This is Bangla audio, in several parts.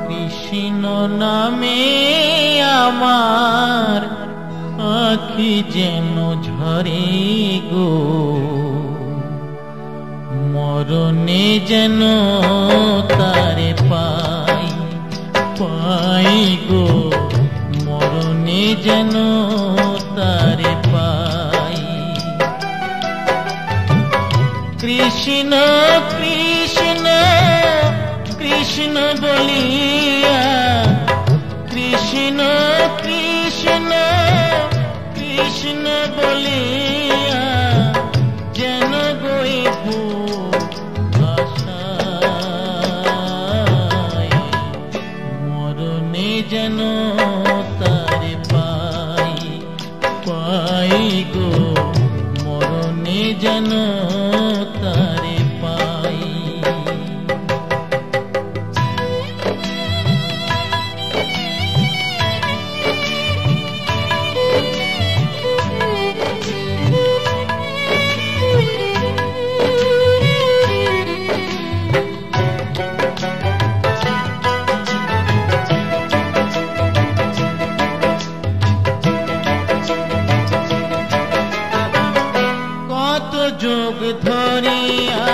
কৃষ্ণ নামে আমার আখি যেন ঝরে গো, মরণে যেন তারে পাই পাই গো, মরণে যেন তারে পাই। কৃষ্ণ কৃষ্ণ কৃষ্ণ বলিয়া, কৃষ্ণ কৃষ্ণ কৃষ্ণ বলিয়া যেন গইব আশায়, মরণে যেন তারে পাই পাই গো, মরণে যেন তারে পাই। যুগ ধরিয়া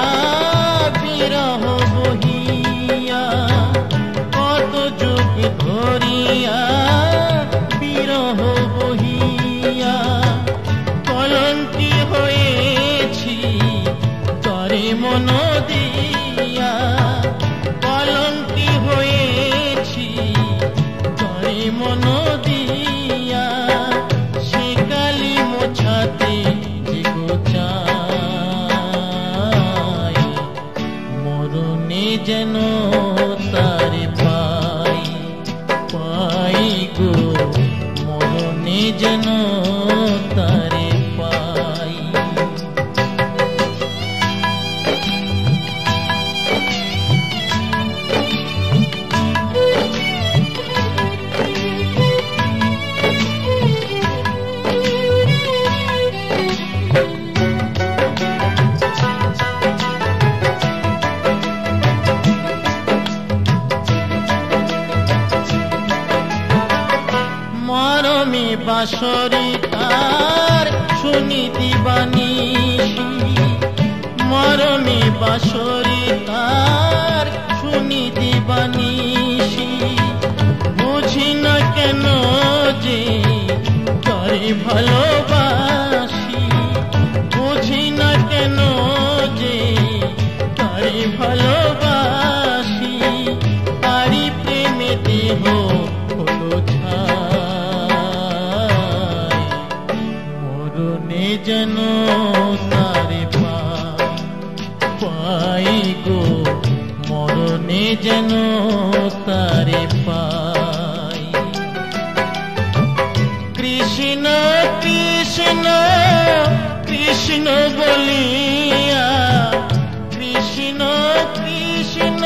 বিরহ বহিয়া, কত যুগ ধরিয়া বিরহ বহিয়া, কলঙ্কি হয়েছি তরে মন দিয়া, কলঙ্কি হয়েছি তরে মন দিয়া, সে কালি মোছাতে যেন তারে পাই পাই গো, মরণে যেন তারে পাই। মরমে বাঁশরি তার শুনি দিবানিশি, মরমে বাঁশরি তার শুনি দিবানিশি, বুঝি না কেন যে তরে ভালোবাসি, বুঝি না কেন যে তরে ভালোবাসি, তারি প্রেমে দেহ হলো ছাই, মরণে যেন তারে পাই গো, মরণে যেন তারে পাই। কৃষ্ণ কৃষ্ণ কৃষ্ণ বলিয়া, কৃষ্ণ কৃষ্ণ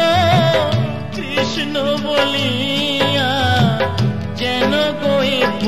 কৃষ্ণ বলিয়া যেন গইব